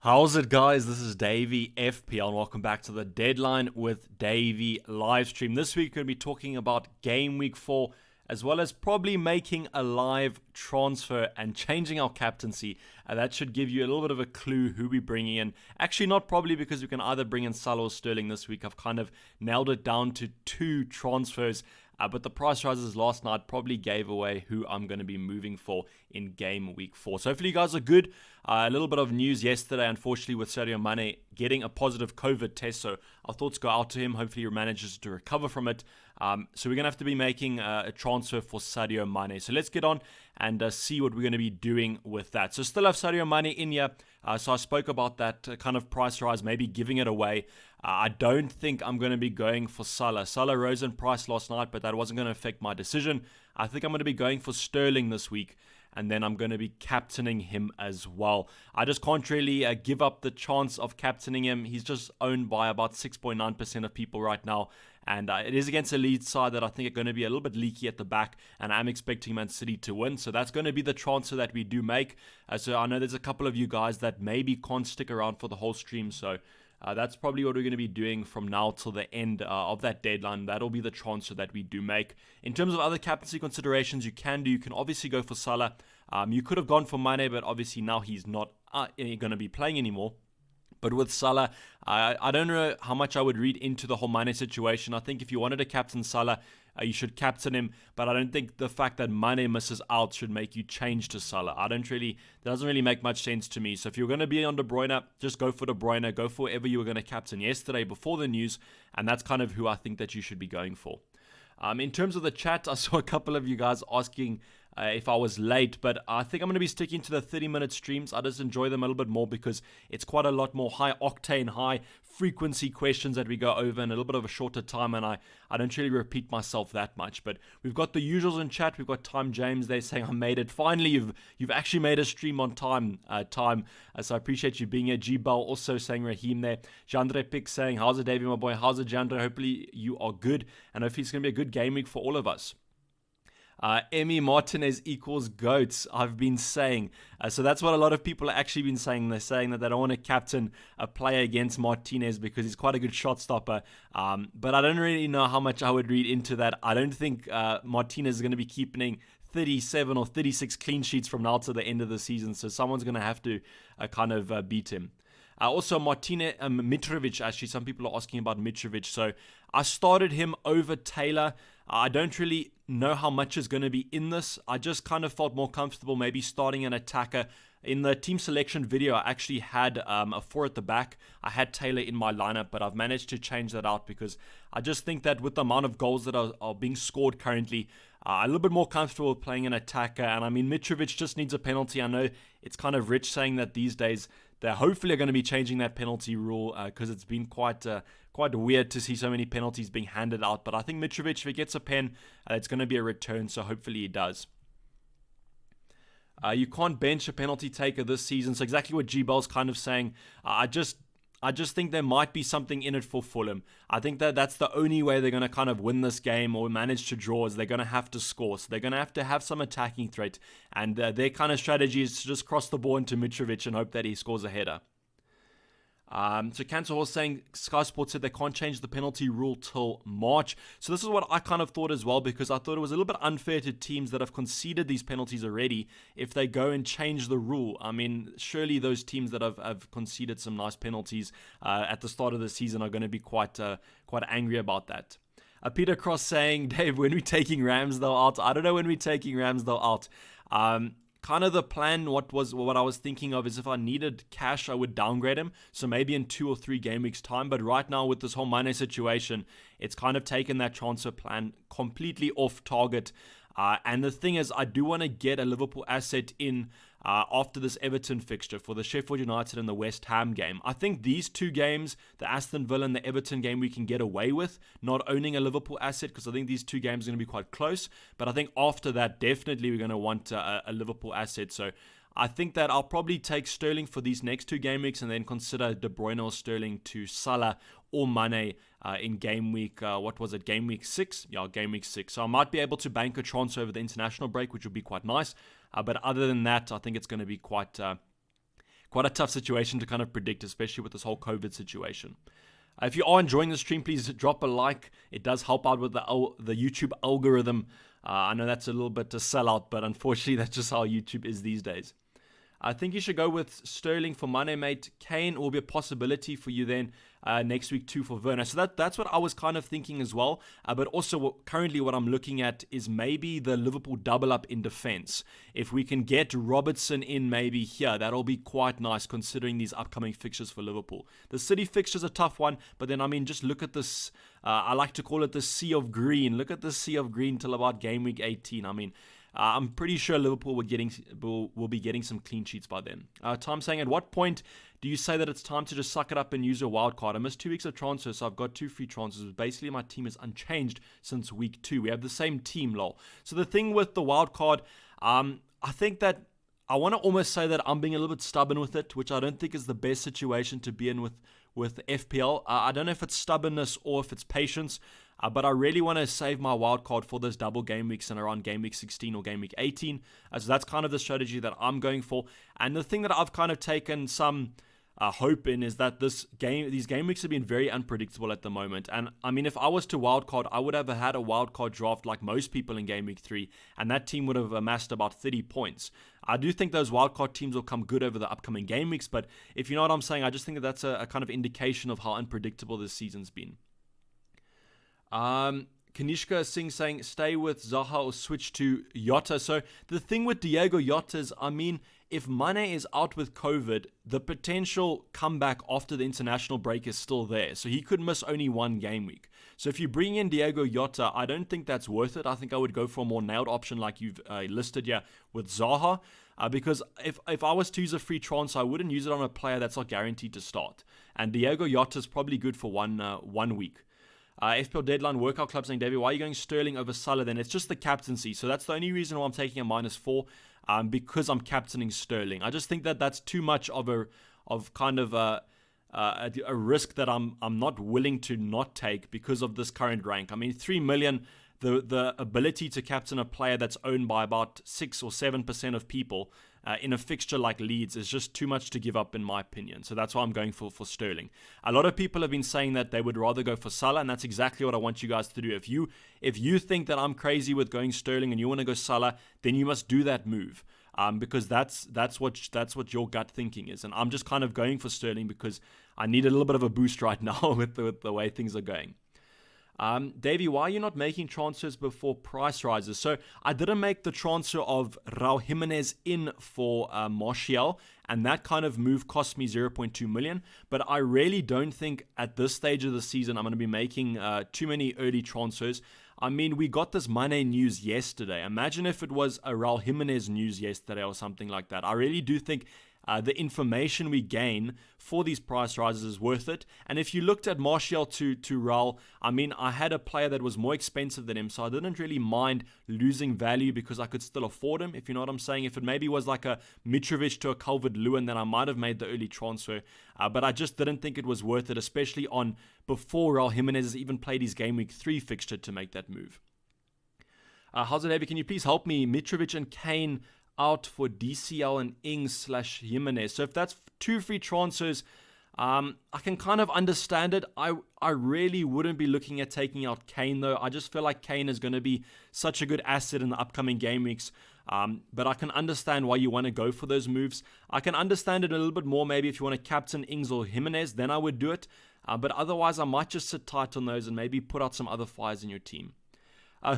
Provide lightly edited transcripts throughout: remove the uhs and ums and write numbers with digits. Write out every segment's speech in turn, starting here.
How's it, guys? This is Davey FPL and welcome back to the Deadline with Davey live stream. This week we're going to be talking about Game Week 4 as well as probably making a live transfer and changing our captaincy. That should give you a little bit of a clue who we're bringing in. Actually, not probably, because we can either bring in Salah or Sterling this week. I've kind of nailed it down to two transfers. But the price rises last night probably gave away who I'm going to be moving for in Game Week 4. So hopefully you guys are good. A little bit of news yesterday, unfortunately, with Sadio Mane getting a positive COVID test. So our thoughts go out to him. Hopefully he manages to recover from it. So we're going to have to be making a transfer for Sadio Mane. So let's get on and see what we're going to be doing with that. So still have Sadio Mane in here. So I spoke about that kind of price rise, maybe giving it away. I don't think I'm going to be going for Salah. Salah rose in price last night, but that wasn't going to affect my decision. I think I'm going to be going for Sterling this week, and then I'm going to be captaining him as well. I just can't really give up the chance of captaining him. He's just owned by about 6.9% of people right now, and it is against a lead side that I think are going to be a little bit leaky at the back, and I'm expecting Man City to win. So that's going to be the transfer that we do make. So I know there's a couple of you guys that maybe can't stick around for the whole stream, so that's probably what we're going to be doing from now till the end of that deadline. That'll be the transfer that we do make. In terms of other captaincy considerations, you can obviously go for Salah. You could have gone for Mane, but obviously now he's not going to be playing anymore. But with Salah, I don't know how much I would read into the whole Mane situation. I think if you wanted to captain Salah, you should captain him, but I don't think the fact that Mane misses out should make you change to Salah. That doesn't really make much sense to me. So if you're going to be on De Bruyne, just go for De Bruyne. Go for whoever you were going to captain yesterday before the news, and that's kind of who I think that you should be going for. In terms of the chat, I saw a couple of you guys asking if I was late, but I think I'm going to be sticking to the 30-minute streams. I just enjoy them a little bit more because it's quite a lot more high-octane, high-frequency questions that we go over in a little bit of a shorter time, and I don't really repeat myself that much. But we've got the usuals in chat. We've got Time James there saying, I made it. Finally, you've actually made a stream on time. So I appreciate you being here. G-Bell also saying Raheem there. Jandre Pick saying, how's it, Davey, my boy? How's it, Jandre? Hopefully you are good, and hopefully it's going to be a good game week for all of us. Emi Martinez equals GOATs, I've been saying. So that's what a lot of people have actually been saying. They're saying that they don't want to captain a player against Martinez because he's quite a good shot stopper. But I don't really know how much I would read into that. I don't think Martinez is going to be keeping 37 or 36 clean sheets from now to the end of the season. So someone's going to have to kind of beat him. Also, Mitrovic, actually, some people are asking about Mitrovic. So I started him over Taylor. I don't really know how much is going to be in this. I just kind of felt more comfortable maybe starting an attacker. In the team selection video, I actually had a 4 at the back. I had Taylor in my lineup, but I've managed to change that out because I just think that with the amount of goals that are being scored currently, a little bit more comfortable playing an attacker. And I mean, Mitrovic just needs a penalty. I know it's kind of rich saying that these days. They're hopefully going to be changing that penalty rule because it's been quite weird to see so many penalties being handed out. But I think Mitrovic, if he gets a pen, it's going to be a return, so hopefully he does. You can't bench a penalty taker this season, so exactly what G-Bell's kind of saying. I just think there might be something in it for Fulham. I think that's the only way they're going to kind of win this game or manage to draw is they're going to have to score. So they're going to have some attacking threat. And their kind of strategy is to just cross the ball into Mitrovic and hope that he scores a header. So Cancer Horse saying Sky Sports said they can't change the penalty rule till March. So this is what I kind of thought as well, because I thought it was a little bit unfair to teams that have conceded these penalties already if they go and change the rule. I mean, surely those teams that have conceded some nice penalties at the start of the season are going to be quite angry about that. Peter Cross saying, Dave, when we're taking Ramsdale out, I don't know when we're taking Ramsdale out. Kind of the plan, what I was thinking of is if I needed cash, I would downgrade him. So maybe in 2 or 3 game weeks time. But right now with this whole Mane situation, it's kind of taken that transfer plan completely off target. And the thing is, I do want to get a Liverpool asset in after this Everton fixture for the Sheffield United and the West Ham game. I think these 2 games, the Aston Villa and the Everton game, we can get away with not owning a Liverpool asset because I think these 2 games are going to be quite close. But I think after that, definitely we're going to want a Liverpool asset. So I think that I'll probably take Sterling for these next 2 game weeks and then consider De Bruyne or Sterling to Salah or Mane in game week, game week 6? Yeah, game week 6. So I might be able to bank a transfer over the international break, which would be quite nice. But other than that, I think it's going to be quite quite a tough situation to kind of predict, especially with this whole COVID situation. If you are enjoying the stream, please drop a like. It does help out with the YouTube algorithm. I know that's a little bit to sell out, but unfortunately, that's just how YouTube is these days. I think you should go with Sterling for money, mate. Kane will be a possibility for you then next week too for Werner. So that's what I was kind of thinking as well. But also currently what I'm looking at is maybe the Liverpool double up in defense. If we can get Robertson in maybe here, that'll be quite nice considering these upcoming fixtures for Liverpool. The City fixture's a tough one, but then I mean just look at this. I like to call it the sea of green. Look at the sea of green till about game week 18. I mean, I'm pretty sure Liverpool will be getting some clean sheets by then. Tom saying, at what point do you say that it's time to just suck it up and use your wild card? I missed 2 weeks of transfers, so I've got 2 free transfers. Basically, my team is unchanged since week 2. We have the same team, lol. So the thing with the wild card, I think that I want to almost say that I'm being a little bit stubborn with it, which I don't think is the best situation to be in with FPL. I don't know if it's stubbornness or if it's patience. But I really want to save my wild card for those double game weeks and around game week 16 or game week 18. So that's kind of the strategy that I'm going for. And the thing that I've kind of taken some hope in is that these game weeks have been very unpredictable at the moment. And I mean, if I was to wild card, I would have had a wild card draft like most people in game week 3, and that team would have amassed about 30 points. I do think those wildcard teams will come good over the upcoming game weeks, but if you know what I'm saying, I just think that that's a kind of indication of how unpredictable this season's been. Kanishka Singh saying, stay with Zaha or switch to Jota. So the thing with Diego Jota is, I mean, if Mane is out with COVID, the potential comeback after the international break is still there. So he could miss only 1 game week. So if you bring in Diego Jota, I don't think that's worth it. I think I would go for a more nailed option like you've listed here with Zaha. Because if I was to use a free transfer, I wouldn't use it on a player that's not guaranteed to start. And Diego Jota is probably good for one week. FPL Deadline Workout Club saying, Davey, why are you going Sterling over Salah then? It's just the captaincy. So that's the only reason why I'm taking a -4, because I'm captaining Sterling. I just think that that's too much of a risk that I'm not willing to not take because of this current rank. I mean, 3 million, the ability to captain a player that's owned by about 6 or 7% of people in a fixture like Leeds is just too much to give up, in my opinion. So that's why I'm going for Sterling. A lot of people have been saying that they would rather go for Salah, and that's exactly what I want you guys to do. If you think that I'm crazy with going Sterling and you want to go Salah, then you must do that move. Because that's what your gut thinking is. And I'm just kind of going for Sterling because I need a little bit of a boost right now with the way things are going. Davey, why are you not making transfers before price rises? So I didn't make the transfer of Raul Jimenez in for Martial, and that kind of move cost me 0.2 million. But I really don't think at this stage of the season I'm going to be making too many early transfers. I mean, we got this Mane news yesterday. Imagine if it was a Raul Jimenez news yesterday or something like that. I really do think the information we gain for these price rises is worth it. And if you looked at Martial to Raul, I mean, I had a player that was more expensive than him, so I didn't really mind losing value because I could still afford him, if you know what I'm saying. If it maybe was like a Mitrovic to a Calvert-Lewin, then I might have made the early transfer. But I just didn't think it was worth it, especially on before Raul Jimenez has even played his Game Week 3 fixture to make that move. How's it, Davey? Can you please help me? Mitrovic and Kane out for DCL and Ings/Jimenez. So if that's 2 free transfers, I can kind of understand it. I really wouldn't be looking at taking out Kane though. I just feel like Kane is going to be such a good asset in the upcoming game weeks. But I can understand why you want to go for those moves. I can understand it a little bit more maybe if you want to captain Ings or Jimenez, then I would do it. But otherwise I might just sit tight on those and maybe put out some other fires in your team.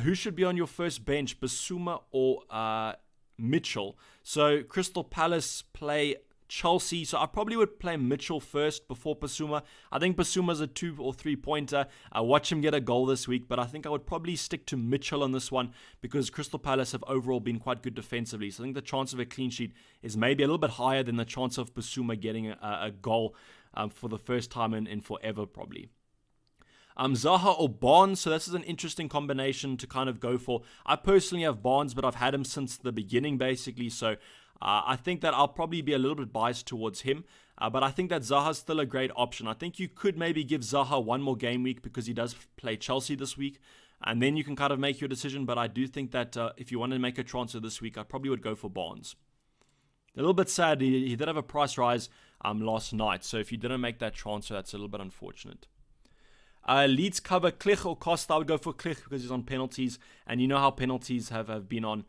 Who should be on your first bench, Basuma or Mitchell? So Crystal Palace play Chelsea, so I probably would play Mitchell first before Basuma. I think Basuma's a 2 or 3 pointer. I watch him get a goal this week, but I think I would probably stick to Mitchell on this one because Crystal Palace have overall been quite good defensively. So I think the chance of a clean sheet is maybe a little bit higher than the chance of Basuma getting a goal for the first time in forever probably. Zaha or Barnes, so this is an interesting combination to kind of go for. I personally have Barnes, but I've had him since the beginning basically, so I think that I'll probably be a little bit biased towards him, but I think that Zaha's still a great option. I think you could maybe give Zaha one more game week because he does play Chelsea this week, and then you can kind of make your decision, but I do think that if you want to make a transfer this week, I probably would go for Barnes. A little bit sad. He did have a price rise last night. So if you didn't make that transfer, that's a little bit unfortunate. Leeds cover Klich or Costa. I would go for Klich because he's on penalties. And you know how penalties have been on.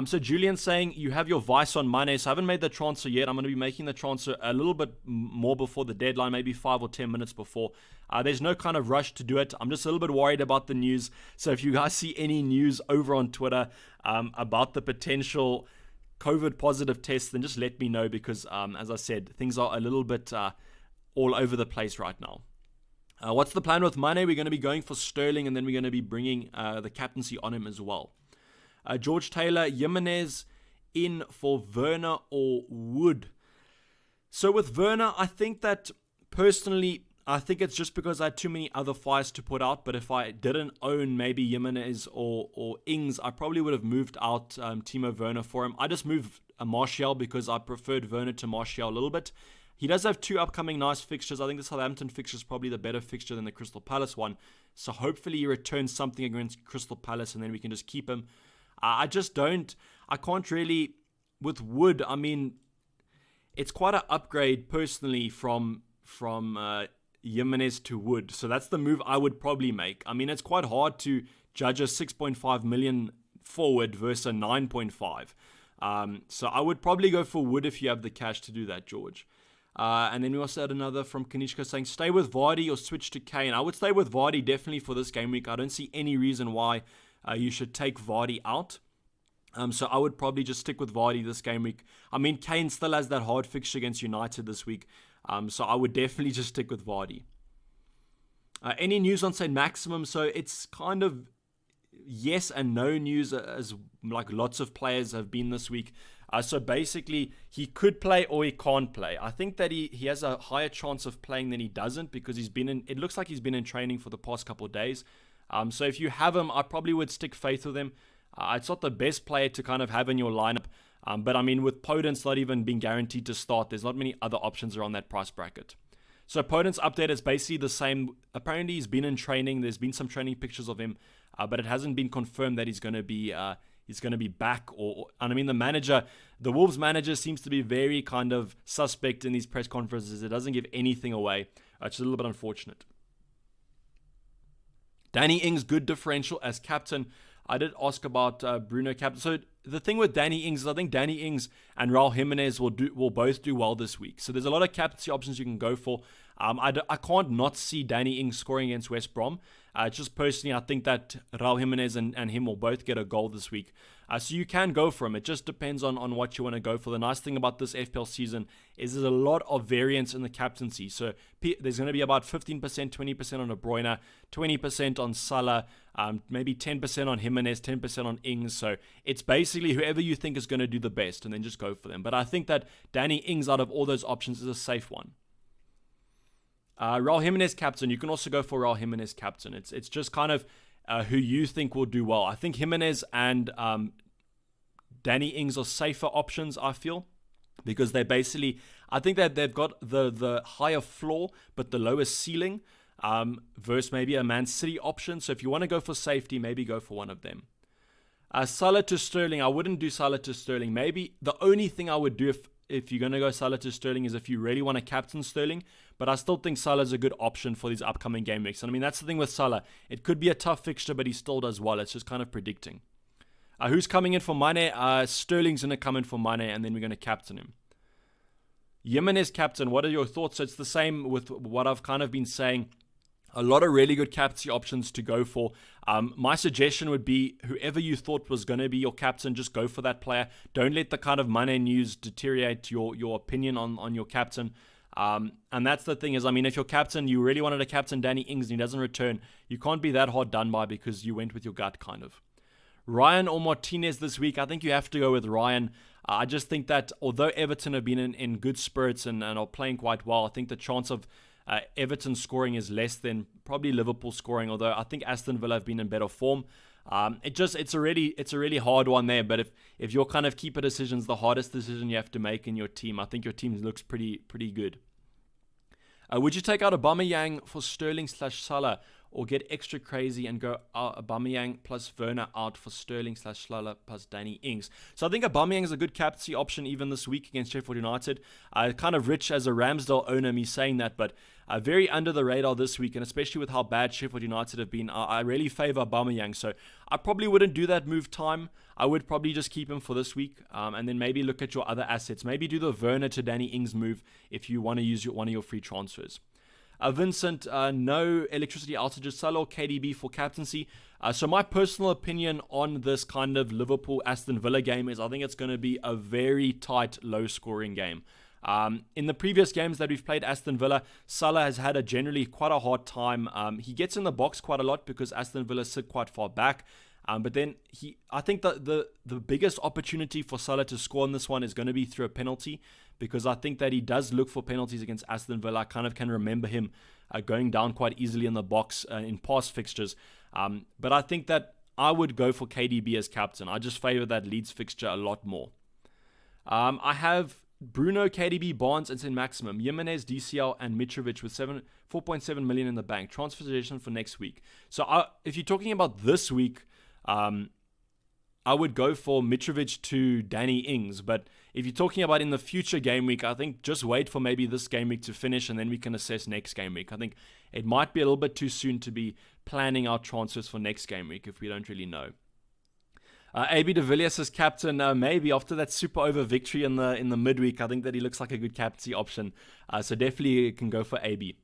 So Julian's saying you have your vice on Mane. So I haven't made the transfer yet. I'm going to be making the transfer a little bit more before the deadline, maybe 5 or 10 minutes before. There's no kind of rush to do it. I'm just a little bit worried about the news. So if you guys see any news over on Twitter about the potential COVID positive test, then just let me know because, as I said, things are a little bit all over the place right now. What's the plan with Mane? We're going to be going for Sterling, and then we're going to be bringing the captaincy on him as well. George Taylor, Jimenez in for Werner or Wood. So with Werner, I think that personally, I think it's just because I had too many other fires to put out. But if I didn't own maybe Jimenez or Ings, I probably would have moved out Timo Werner for him. I just moved Martial because I preferred Werner to Martial a little bit. He does have 2 upcoming nice fixtures. I think the Southampton fixture is probably the better fixture than the Crystal Palace one. So hopefully he returns something against Crystal Palace and then we can just keep him. I can't really, with Wood, I mean, it's quite an upgrade personally from Jimenez to Wood. So that's the move I would probably make. I mean, it's quite hard to judge a 6.5 million forward versus a 9.5. So I would probably go for Wood if you have the cash to do that, George. And then we also had another from Kanishka saying, stay with Vardy or switch to Kane. I would stay with Vardy definitely for this game week. I don't see any reason why you should take Vardy out. So I would probably just stick with Vardy this game week. I mean, Kane still has that hard fixture against United this week. So I would definitely just stick with Vardy. Any news on St. Maximum? So it's kind of yes and no news as like lots of players have been this week. So basically, he could play or he can't play. I think that he has a higher chance of playing than he doesn't because it looks like he's been in training for the past couple of days. So if you have him, I probably would stick faith with him. It's not the best player to kind of have in your lineup. But I mean, with Podence not even being guaranteed to start, there's not many other options around that price bracket. So Podence update is basically the same. Apparently he's been in training. There's been some training pictures of him, but it hasn't been confirmed that he's going to be back. And I mean, the Wolves manager seems to be very kind of suspect in these press conferences. It doesn't give anything away. It's a little bit unfortunate. Danny Ings, good differential as captain. I did ask about Bruno captain. So the thing with Danny Ings is I think Danny Ings and Raul Jimenez will both do well this week. So there's a lot of captaincy options you can go for. I can't not see Danny Ings scoring against West Brom. Just personally, I think that Raul Jimenez and him will both get a goal this week. So you can go for him. It just depends on what you want to go for. The nice thing about this FPL season is there's a lot of variance in the captaincy. So there's going to be about 15%, 20% on De Bruyne, 20% on Salah, maybe 10% on Jimenez, 10% on Ings. So it's basically whoever you think is going to do the best and then just go for them. But I think that Danny Ings out of all those options is a safe one. Raul Jimenez captain, you can also go for Raul Jimenez captain. It's just kind of who you think will do well. I think Jimenez and Danny Ings are safer options, I feel, because they basically, I think that they've got the higher floor but the lower ceiling versus maybe a Man City option. So if you want to go for safety, maybe go for one of them. Salah to Sterling, I wouldn't do Salah to Sterling. Maybe the only thing I would do if you're going to go Salah to Sterling is if you really want to captain Sterling. But I still think Salah is a good option for these upcoming game weeks. And I mean, that's the thing with Salah. It could be a tough fixture, but he still does well. It's just kind of predicting. Who's coming in for Mane? Sterling's going to come in for Mane, and then we're going to captain him. Jimenez captain, what are your thoughts? So it's the same with what I've kind of been saying. A lot of really good captaincy options to go for. My suggestion would be whoever you thought was going to be your captain, just go for that player. Don't let the kind of Mane news deteriorate your opinion on your captain. And that's the thing is, I mean, if your captain, you really wanted to captain Danny Ings and he doesn't return, you can't be that hard done by because you went with your gut kind of. Ryan or Martinez this week, I think you have to go with Ryan. I just think that although Everton have been in good spirits and are playing quite well, I think the chance of Everton scoring is less than probably Liverpool scoring, although I think Aston Villa have been in better form. It's a really hard one there, but if your kind of keeper decision's the hardest decision you have to make in your team, I think your team looks pretty good. Would you take out Aubameyang for Sterling / Salah or get extra crazy and go Aubameyang plus Werner out for Sterling/Schluller plus Danny Ings. So I think Aubameyang is a good captaincy option even this week against Sheffield United. Kind of rich as a Ramsdale owner, me saying that, but very under the radar this week, and especially with how bad Sheffield United have been, I really favour Aubameyang. So I probably wouldn't do that move time. I would probably just keep him for this week, and then maybe look at your other assets. Maybe do the Werner to Danny Ings move if you want to use one of your free transfers. Vincent, no electricity outages, Salah or KDB for captaincy. So my personal opinion on this kind of Liverpool-Aston Villa game is I think it's going to be a very tight, low-scoring game. In the previous games that we've played Aston Villa, Salah has had generally quite a hard time. He gets in the box quite a lot because Aston Villa sit quite far back. But then I think that the biggest opportunity for Salah to score on this one is going to be through a penalty, because I think that he does look for penalties against Aston Villa. I kind of can remember him going down quite easily in the box in past fixtures. But I think that I would go for KDB as captain. I just favour that Leeds fixture a lot more. I have Bruno, KDB, Barnes, and St. Maximum, Jimenez, DCL, and Mitrovic with 4.7 million in the bank. Transfer suggestion for next week. So if you're talking about this week, I would go for Mitrovic to Danny Ings. But if you're talking about in the future game week, I think just wait for maybe this game week to finish and then we can assess next game week. I think it might be a little bit too soon to be planning our transfers for next game week if we don't really know. AB de Villiers as captain, maybe after that super over victory in the midweek, I think that he looks like a good captaincy option. So definitely can go for AB.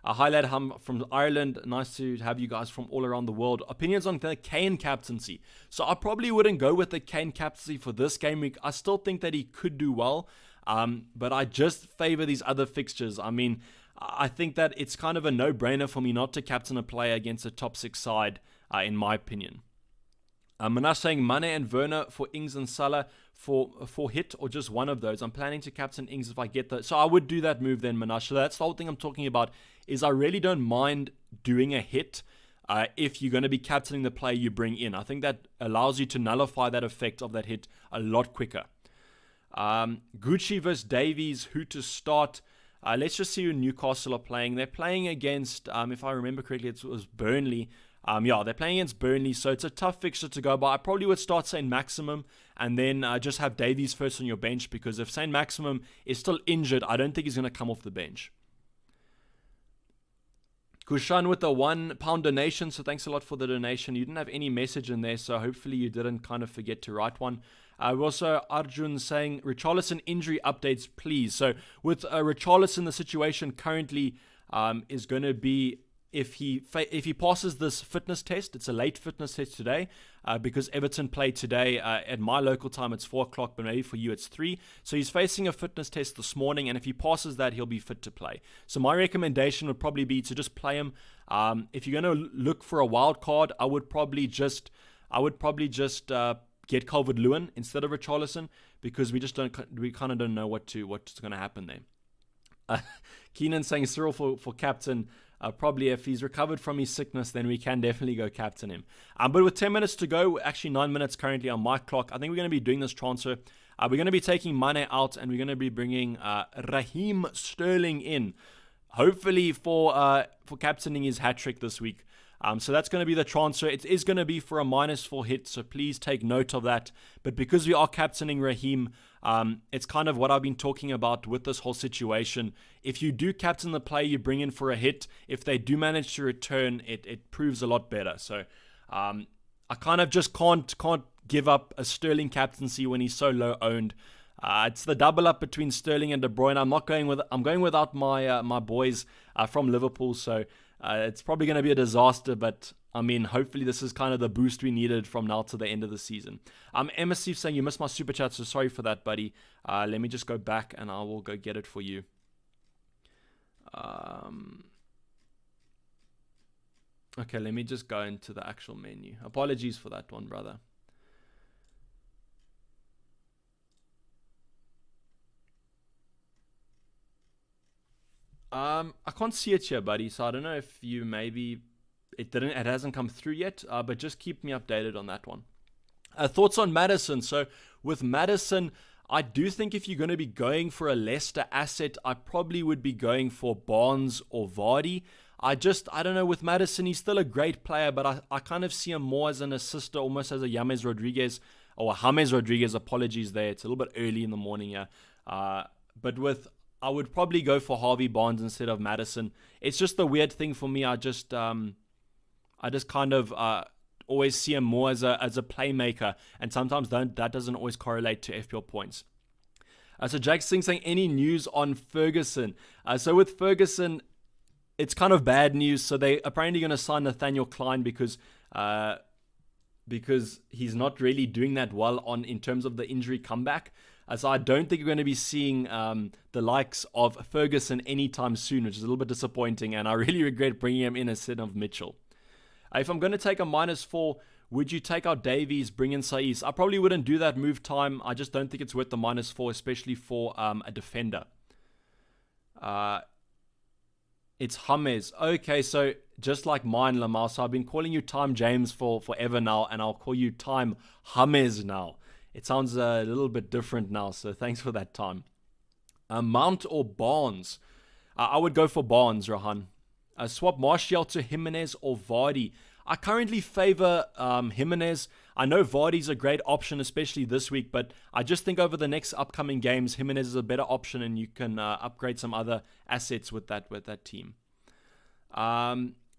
Hi lad, Hum from Ireland. Nice to have you guys from all around the world. Opinions on the Kane captaincy. So I probably wouldn't go with the Kane captaincy for this game week. I still think that he could do well, but I just favour these other fixtures. I mean, I think that it's kind of a no-brainer for me not to captain a player against a top 6 side, in my opinion. Manash saying Mane and Werner for Ings and Salah for hit, or just one of those. I'm planning to captain Ings if I get that. So I would do that move then, Manash. So that's the whole thing I'm talking about, is I really don't mind doing a hit if you're going to be captaining the player you bring in. I think that allows you to nullify that effect of that hit a lot quicker. Gucci versus Davies, who to start? Let's just see who Newcastle are playing. They're playing against, if I remember correctly, it was Burnley. They're playing against Burnley, so it's a tough fixture to go by. I probably would start St. Maximum and then just have Davies first on your bench, because if St. Maximum is still injured, I don't think he's going to come off the bench. Kushan with a £1 donation, so thanks a lot for the donation. You didn't have any message in there, so hopefully you didn't kind of forget to write one. Also, Arjun saying, Richarlison injury updates, please. So with Richarlison, the situation currently is going to be, if he passes this fitness test, it's a late fitness test today, because Everton played today. At my local time, it's 4 o'clock, but maybe for you, it's 3. So he's facing a fitness test this morning, and if he passes that, he'll be fit to play. So my recommendation would probably be to just play him. If you're going to look for a wild card, I would probably just get Calvert-Lewin instead of Richarlison, because we kind of don't know what's going to happen there. Keenan saying Cyril for captain. Probably if he's recovered from his sickness, then we can definitely go captain him. But with 10 minutes to go, actually 9 minutes currently on my clock, I think we're going to be doing this transfer. We're going to be taking Mane out, and we're going to be bringing Raheem Sterling in, hopefully for captaining his hat-trick this week. So that's going to be the transfer. It is going to be for a -4 hit, so please take note of that. But because we are captaining Raheem, it's kind of what I've been talking about with this whole situation. If you do captain the player you bring in for a hit, if they do manage to return, it proves a lot better. So I kind of just can't give up a Sterling captaincy when he's so low owned. It's the double up between Sterling and De Bruyne. I'm going without my boys from Liverpool, so it's probably going to be a disaster, but I mean, hopefully this is kind of the boost we needed from now to the end of the season. MSC saying you missed my super chat, so sorry for that, buddy. Let me just go back and I will go get it for you. Okay, let me just go into the actual menu. Apologies for that one, brother. I can't see it here, buddy, so I don't know if you maybe it hasn't come through yet, but just keep me updated on that one. Thoughts on Maddison? So with Maddison, I do think if you're going to be going for a Leicester asset, I probably would be going for Barnes or Vardy. I don't know, with Maddison, he's still a great player, but I kind of see him more as an assister, almost as a James Rodriguez, or a James Rodriguez, apologies there. It's a little bit early in the morning here. I would probably go for Harvey Barnes instead of Maddison. It's just the weird thing for me. I just kind of always see him more as a playmaker, and sometimes that doesn't always correlate to FPL points. So Jake Singh saying, any news on Ferguson? So with Ferguson, it's kind of bad news. So they apparently going to sign Nathaniel Klein because he's not really doing that well in terms of the injury comeback. So I don't think we're going to be seeing the likes of Ferguson anytime soon, which is a little bit disappointing, and I really regret bringing him in instead of Mitchell. If I'm going to take a -4, would you take out Davies, bring in Saiz? I probably wouldn't do that move time. I just don't think it's worth the -4, especially for a defender. It's James. Okay, so just like mine, Lamar. So I've been calling you Time James for forever now, and I'll call you Time James now. It sounds a little bit different now, so thanks for that, Time. Mount or Barnes? I would go for Barnes, Rohan. Swap Martial to Jimenez or Vardy. I currently favor Jimenez. I know Vardy's a great option, especially this week, but I just think over the next upcoming games, Jimenez is a better option, and you can upgrade some other assets with that team.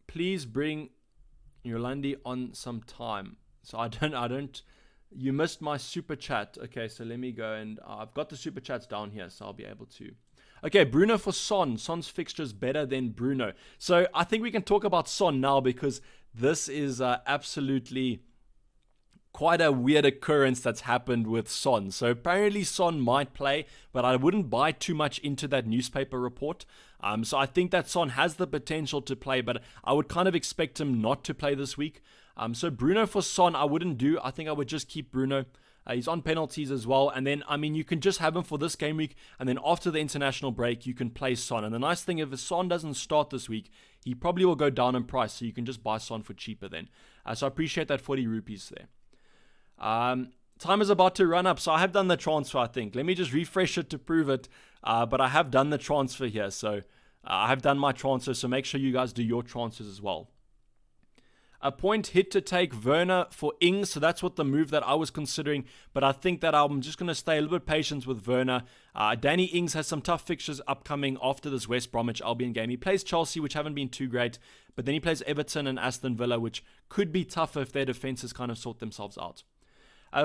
Please bring Yolandi on some time. So I don't. You missed my super chat. Okay, so let me go, and I've got the super chats down here, so I'll be able to. Okay, Bruno for Son. Son's fixture is better than Bruno. So I think we can talk about Son now, because this is absolutely quite a weird occurrence that's happened with Son. So apparently Son might play, but I wouldn't buy too much into that newspaper report. So I think that Son has the potential to play, but I would kind of expect him not to play this week. So Bruno for Son, I wouldn't do. I think I would just keep Bruno. He's on penalties as well. And then, you can just have him for this game week. And then after the international break, you can play Son. And the nice thing, if Son doesn't start this week, he probably will go down in price. So you can just buy Son for cheaper then. So I appreciate that 40 rupees there. Time is about to run up. So I have done the transfer, I think. Let me just refresh it to prove it. But I have done the transfer here. So I have done my transfer. So make sure you guys do your transfers as well. A point hit to take Werner for Ings, so that's what the move that I was considering, but I think that I'm just going to stay a little bit patient with Werner. Danny Ings has some tough fixtures upcoming after this West Bromwich Albion game. He plays Chelsea, which haven't been too great, but then he plays Everton and Aston Villa, which could be tougher if their defenses kind of sort themselves out.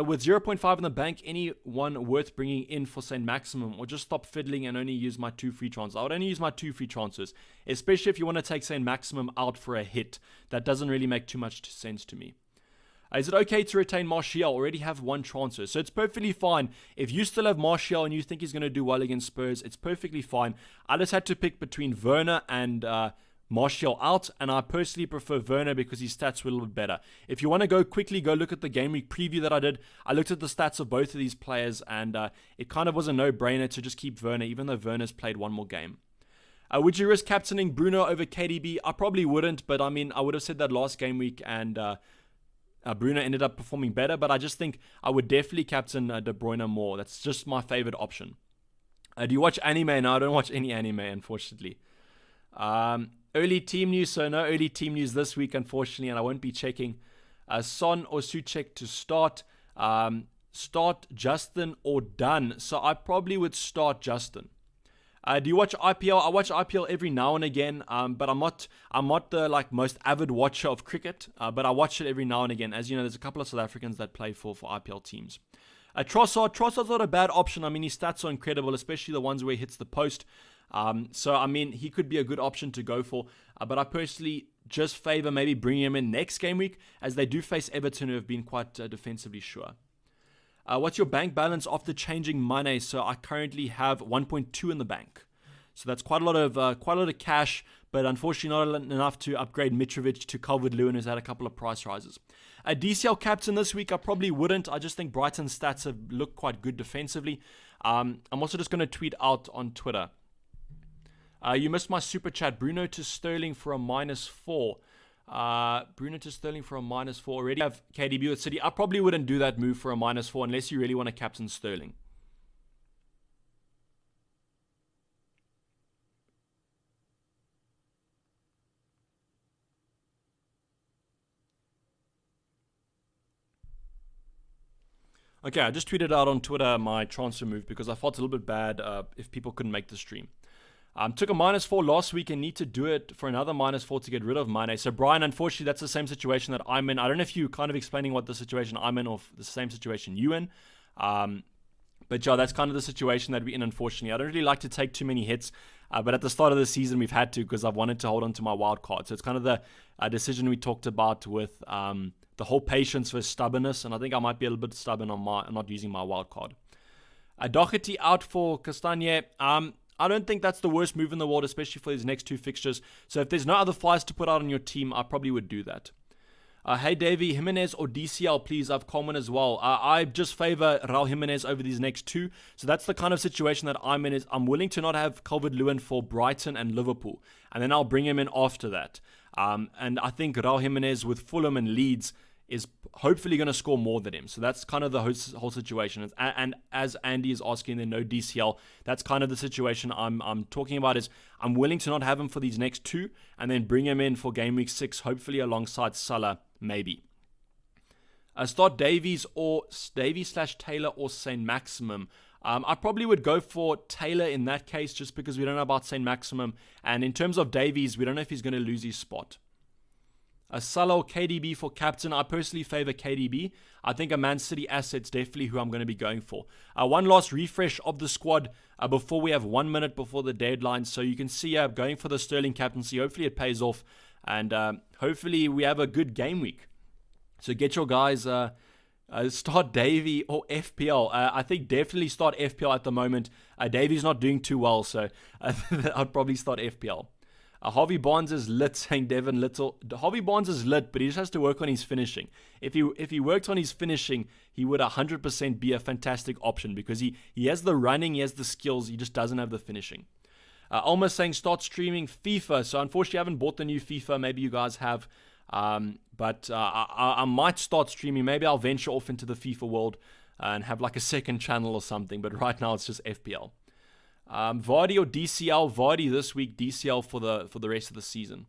With 0.5 in the bank, anyone worth bringing in for St. Maximum, or just stop fiddling and only use my 2 free transfers? I would only use my 2 free transfers, especially if you want to take St. Maximum out for a hit. That doesn't really make too much sense to me. Is it okay to retain Martial? Already have 1 transfer, so it's perfectly fine. If you still have Martial and you think he's going to do well against Spurs, it's perfectly fine. I just had to pick between Werner and Martial out, and I personally prefer Werner because his stats were a little bit better. If you want to go look at the game week preview that I did, I looked at the stats of both of these players, and it kind of was a no-brainer to just keep Werner, even though Werner's played 1 more game. Would you risk captaining Bruno over KDB? I probably wouldn't, but I would have said that last game week, and Bruno ended up performing better, but I just think I would definitely captain De Bruyne more. That's just my favorite option. Do you watch anime? No, I don't watch any anime, unfortunately. Early team news, so no early team news this week, unfortunately, and I won't be checking. Son or Souček to start. Start Justin or Dunn. So I probably would start Justin. Do you watch IPL? I watch IPL every now and again, but I'm not the most avid watcher of cricket, but I watch it every now and again. As you know, there's a couple of South Africans that play for IPL teams. Trossard's not a bad option. His stats are incredible, especially the ones where he hits the post. So he could be a good option to go for, but I personally just favor maybe bringing him in next game week, as they do face Everton, who have been quite defensively sure. What's your bank balance after changing money? So I currently have 1.2 in the bank, so that's quite a lot of cash, but unfortunately not enough to upgrade Mitrovic to Calvert-Lewin, who's had a couple of price rises. A DCL captain this week, I probably wouldn't. I just think Brighton's stats have looked quite good defensively. I'm also just going to tweet out on Twitter. You missed my super chat. Bruno to Sterling for a -4. Bruno to Sterling for a -4. Already have KDB with City. I probably wouldn't do that move for a -4 unless you really want to captain Sterling. Okay, I just tweeted out on Twitter my transfer move because I felt a little bit bad if people couldn't make the stream. Took a -4 last week and need to do it for another -4 to get rid of Mane. So Brian, unfortunately, that's the same situation that I'm in. I don't know if you're kind of explaining what the situation I'm in or the same situation you in. But yeah, that's kind of the situation that we're in, unfortunately. I don't really like to take too many hits, but at the start of the season, we've had to because I've wanted to hold on to my wild card. So it's kind of the decision we talked about with the whole patience versus stubbornness, and I think I might be a little bit stubborn on not using my wild card. Doherty out for Castagne. I don't think that's the worst move in the world, especially for these next two fixtures. So if there's no other flyers to put out on your team, I probably would do that. Hey Davey, Jimenez or DCL, please. I've Coleman as well. I just favor Raul Jimenez over these next two. So that's the kind of situation that I'm in. Is I'm willing to not have Calvert-Lewin for Brighton and Liverpool, and then I'll bring him in after that. And I think Raul Jimenez with Fulham and Leeds is hopefully going to score more than him. So that's kind of the whole situation. And as Andy is asking, there no DCL. That's kind of the situation I'm talking about. Is I'm willing to not have him for these next two, and then bring him in for game week 6, hopefully alongside Salah, maybe. Start Davies/Taylor or St. Maximum. I probably would go for Taylor in that case, just because we don't know about St. Maximum. And in terms of Davies, we don't know if he's going to lose his spot. Salah or KDB for captain. I personally favor KDB. I think a Man City asset's definitely who I'm going to be going for. One last refresh of the squad before we have 1 minute before the deadline. So you can see going for the Sterling captaincy. Hopefully it pays off. And hopefully we have a good game week. So get your guys... start Davey or FPL. I think definitely start FPL at the moment. Davey's not doing too well, so I'd probably start FPL. Harvey Barnes is lit, saying Devin Little. Harvey Barnes is lit, but he just has to work on his finishing. If he worked on his finishing, he would 100% be a fantastic option because he has the running, he has the skills, he just doesn't have the finishing. Almost saying start streaming FIFA. So unfortunately, I haven't bought the new FIFA. Maybe you guys have. But I might start streaming. Maybe I'll venture off into the FIFA world and have like a second channel or something. But right now it's just FPL. Vardy or DCL? Vardy this week. DCL for the rest of the season.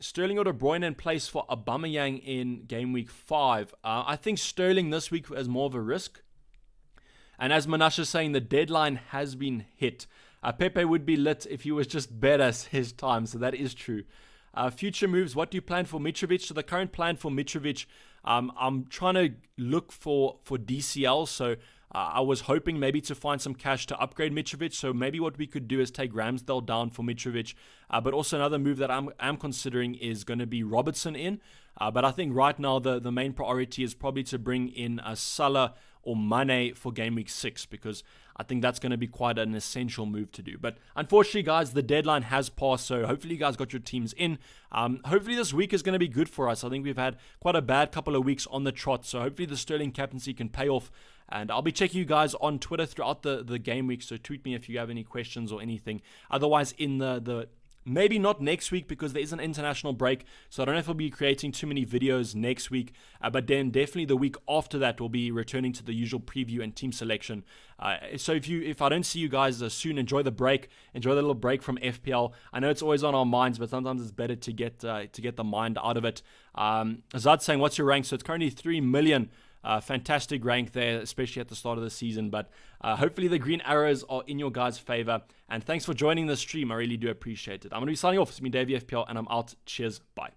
Sterling or De Bruyne in place for Aubameyang in game week 5. I think Sterling this week is more of a risk. And as Manash is saying, the deadline has been hit. Pepe would be lit if he was just better his time. So that is true. Future moves, what do you plan for Mitrovic? So the current plan for Mitrovic, I'm trying to look for DCL. So I was hoping maybe to find some cash to upgrade Mitrovic. So maybe what we could do is take Ramsdale down for Mitrovic. But also another move that I'm considering is going to be Robertson in. But I think right now the main priority is probably to bring in Salah or Mane for game week 6, because I think that's going to be quite an essential move to do. But unfortunately, guys, the deadline has passed, so hopefully you guys got your teams in. Hopefully this week is going to be good for us. I think we've had quite a bad couple of weeks on the trot, so hopefully the Sterling captaincy can pay off. And I'll be checking you guys on Twitter throughout the game week, so tweet me if you have any questions or anything. Otherwise, in the maybe not next week because there is an international break, so I don't know if I'll be creating too many videos next week, but then definitely the week after that we'll be returning to the usual preview and team selection. So if I don't see you guys soon, enjoy the break, enjoy the little break from FPL. I know it's always on our minds, but sometimes it's better to get the mind out of it. Azad saying, what's your rank? So it's currently 3 million. Fantastic rank there, especially at the start of the season. But hopefully the green arrows are in your guys' favor. And thanks for joining the stream. I really do appreciate it. I'm going to be signing off. It's me, Davey FPL, and I'm out. Cheers. Bye.